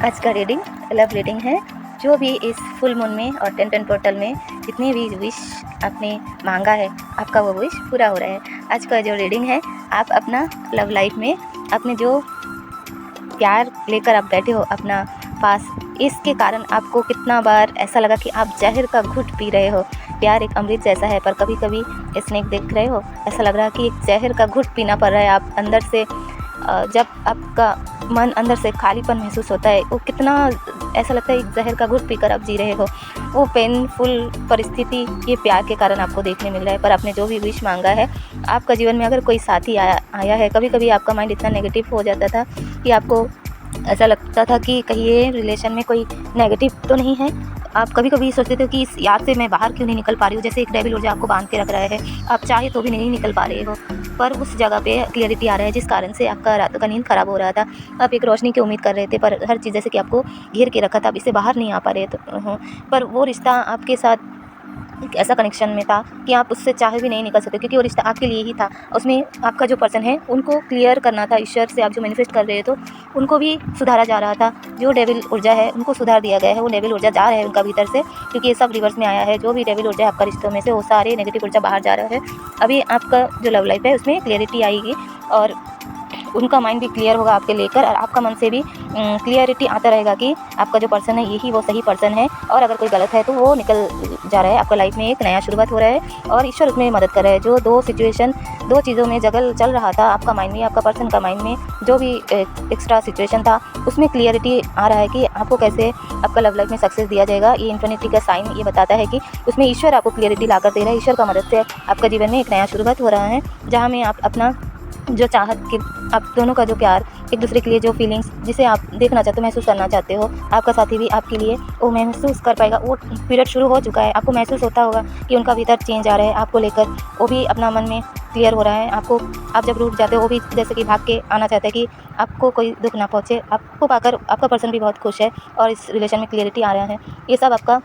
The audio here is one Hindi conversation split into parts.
आज का रीडिंग लव रीडिंग है। जो भी इस फुल मून में और 10-10 पोर्टल में जितने भी विश आपने मांगा है, आपका वो विश पूरा हो रहा है। आज का जो रीडिंग है, आप अपना लव लाइफ में अपने जो प्यार लेकर आप बैठे हो अपना पास, इसके कारण आपको कितना बार ऐसा लगा कि आप जहर का घुट पी रहे हो। प्यार एक अमृत जैसा है, पर कभी कभी स्नेक देख रहे हो, ऐसा लग रहा है कि एक जहर का घुट पीना पड़ रहा है। आप अंदर से जब आपका मन अंदर से खालीपन महसूस होता है, वो कितना ऐसा लगता है एक जहर का घुट पीकर आप जी रहे हो। वो पेनफुल परिस्थिति ये प्यार के कारण आपको देखने मिल रहा है। पर आपने जो भी विश मांगा है, आपका जीवन में अगर कोई साथी आया है, कभी कभी आपका माइंड इतना नेगेटिव हो जाता था कि आपको ऐसा लगता था कि कहीं ये रिलेशन में कोई नेगेटिव तो नहीं है। आप कभी कभी सोचते थे कि इस याद से मैं बाहर क्यों नहीं निकल पा रही हूँ, जैसे एक डेविल ऊर्जा आपको बांध के रख रहा है, आप चाहे तो भी नहीं निकल पा रहे हो। पर उस जगह पे क्लियरिटी आ रहा है, जिस कारण से आपका रात का नींद खराब हो रहा था। आप एक रोशनी की उम्मीद कर रहे थे, पर हर चीज़ जैसे कि आपको घेर के रखा था, आप इससे बाहर नहीं आ पा रहे तो पर वो रिश्ता आपके साथ एक ऐसा कनेक्शन में था कि आप उससे चाहे भी नहीं निकल सकते, क्योंकि वो रिश्ता आपके लिए ही था। उसमें आपका जो पर्सन है, उनको क्लियर करना था। ईश्वर से आप जो मैनिफेस्ट कर रहे थे, उनको भी सुधारा जा रहा था। जो डेविल ऊर्जा है, उनको सुधार दिया गया है। वो डेविल ऊर्जा जा रहा है उनका भीतर से, क्योंकि ये सब रिवर्स में आया है। जो भी डेविल ऊर्जा है आपका रिश्तों में से, वो सारे नेगेटिव ऊर्जा बाहर जा रहा है। अभी आपका जो लव लाइफ है, उसमें क्लियरिटी आएगी और उनका माइंड भी क्लियर होगा आपके लेकर, और आपका मन से भी क्लियरिटी आता रहेगा कि आपका जो पर्सन है, यही वो सही पर्सन है। और अगर कोई गलत है तो वो निकल जा रहा है। आपका लाइफ में एक नया शुरुआत हो रहा है और ईश्वर उसमें मदद कर रहा है। जो दो चीज़ों में जगल चल रहा था, आपका माइंड में, आपका पर्सन का माइंड में, जो भी एक्स्ट्रा सिचुएशन था, उसमें क्लियरिटी आ रहा है कि आपको कैसे आपका लव लाइफ में सक्सेस दिया जाएगा। ये इन्फिनिटी का साइन ये बताता है कि उसमें ईश्वर आपको क्लियरिटी ला कर दे रहा है। ईश्वर का मदद से आपका जीवन में एक नया शुरुआत हो रहा है, जहाँ में आप अपना जो चाहत कि आप दोनों का जो प्यार, एक दूसरे के लिए जो फीलिंग्स जिसे आप देखना चाहते हो, महसूस करना चाहते हो, आपका साथी भी आपके लिए वो महसूस कर पाएगा। वो पीरियड शुरू हो चुका है, आपको महसूस होता होगा कि उनका भीतर चेंज आ रहा है आपको लेकर। वो भी अपना मन में क्लियर हो रहा है आपको। आप जब रूठ जाते हो, वो भी जैसे कि भाग के आना चाहता है कि आपको कोई दुख ना पहुँचे। आपको पाकर आपका पर्सन भी बहुत खुश है और इस रिलेशन में क्लियरिटी आ रहा है। ये सब आपका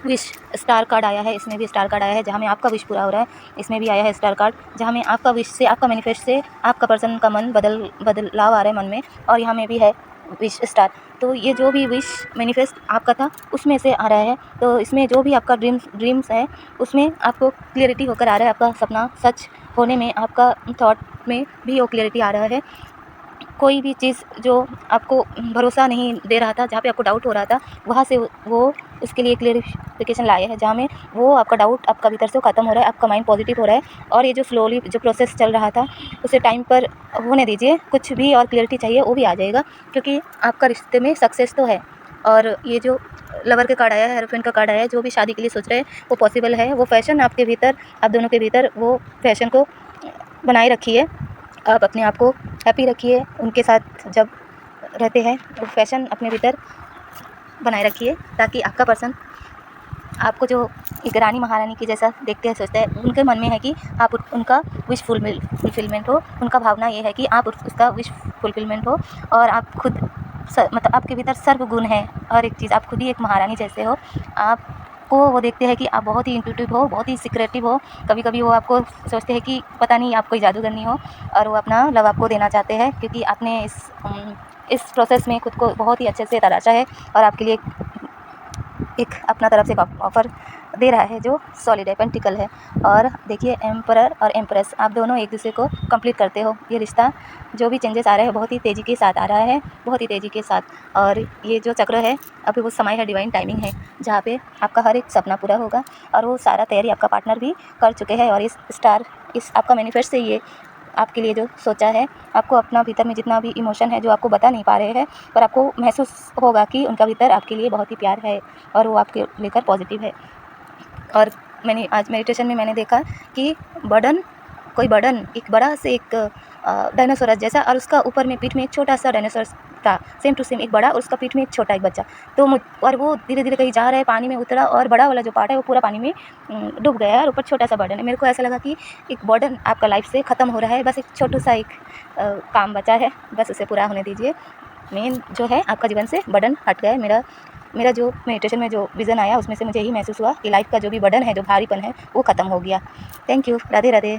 विश स्टार कार्ड आया है, इसमें भी स्टार कार्ड आया है, जहाँ में आपका विश पूरा हो रहा है। इसमें भी आया है स्टार कार्ड, जहाँ में आपका विश से, आपका मैनिफेस्ट से आपका पर्सन का मन बदलाव आ रहा है मन में, और यहाँ में भी है विश स्टार। तो ये जो भी विश मैनिफेस्ट आपका था, उसमें से आ रहा है। तो इसमें जो भी आपका ड्रीम्स है, उसमें आपको क्लियरिटी होकर आ रहा है। आपका सपना सच होने में, आपका थॉट में भी वो क्लियरिटी आ रहा है। कोई भी चीज़ जो आपको भरोसा नहीं दे रहा था, जहाँ पे आपको डाउट हो रहा था, वहाँ से वो उसके लिए क्लियरिफिकेशन लाए हैं, जहाँ में वो आपका डाउट आपका भीतर से ख़त्म हो रहा है। आपका माइंड पॉजिटिव हो रहा है, और ये जो स्लोली जो प्रोसेस चल रहा था, उसे टाइम पर होने दीजिए। कुछ भी और क्लियरिटी चाहिए, वो भी आ जाएगा, क्योंकि आपका रिश्ते में सक्सेस तो है। और ये जो लवर के कार्ड आया है, हेरोफेंट का कार्ड आया है, जो भी शादी के लिए सोच रहे हैं, वो पॉसिबल है। वो फैशन आपके भीतर, आप दोनों के भीतर, वो फैशन को बनाए रखिए। आप अपने आप को हैप्पी रखिए उनके साथ जब रहते हैं। वो फैशन अपने भीतर बनाए रखिए, ताकि आपका पर्सन आपको जो एक रानी महारानी की जैसा देखते हैं, सोचते हैं, उनके मन में है कि आप उनका विश फुलफिलमेंट हो। उनका भावना ये है कि आप उसका विश फुलफिलमेंट हो, और आप खुद मतलब आपके भीतर सर्वगुण है। और एक चीज़, आप खुद ही एक महारानी जैसे हो। आपको वो देखते हैं कि आप बहुत ही इंट्यूटिव हो, बहुत ही सीक्रेटिव हो। कभी कभी वो आपको सोचते हैं कि पता नहीं आप कोई जादूगरनी हो, और वो अपना लव आपको देना चाहते हैं, क्योंकि आपने इस प्रोसेस में खुद को बहुत ही अच्छे से तराशा है, और आपके लिए एक अपना तरफ से ऑफ़र दे रहा है जो सॉलिड है, पेंटिकल है। और देखिए, एम्परर और एम्प्रेस, आप दोनों एक दूसरे को कंप्लीट करते हो। ये रिश्ता जो भी चेंजेस आ रहे हैं, बहुत ही तेज़ी के साथ आ रहा है, बहुत ही तेज़ी के साथ। और ये जो चक्र है, अभी वो समय है, डिवाइन टाइमिंग है, जहाँ पे आपका हर एक सपना पूरा होगा। और वो सारा तैयारी आपका पार्टनर भी कर चुके हैं। और इस आपका मैनिफेस्ट से ये आपके लिए जो सोचा है, आपको अपना भीतर में जितना भी इमोशन है, जो आपको बता नहीं पा रहे हैं, पर आपको महसूस होगा कि उनका भीतर आपके लिए बहुत ही प्यार है, और वो आपके लेकर पॉजिटिव है। और मैंने आज मेडिटेशन में मैंने देखा कि कोई बर्डन एक बड़ा से एक डायनासोरस जैसा, और उसका ऊपर में पीठ में एक छोटा सा डायनासोरस था, सेम टू सेम, एक बड़ा और उसका पीठ में एक छोटा एक बच्चा। तो और वो धीरे धीरे कहीं जा रहा है, पानी में उतरा, और बड़ा वाला जो पार्ट है वो पूरा पानी में डूब गया है, और ऊपर छोटा सा बर्डन है। मेरे को ऐसा लगा कि एक बर्डन आपका लाइफ से ख़त्म हो रहा है, बस एक छोटा सा एक काम बचा है, बस उसे पूरा होने दीजिए। मेन जो है, आपका जीवन से बर्डन हट गया है। मेरा जो मेडिटेशन में जो विज़न आया, उसमें से मुझे यही महसूस हुआ कि लाइफ का जो भी बर्डन है, जो भारीपन है, वो ख़त्म हो गया। Thank you. राधे राधे।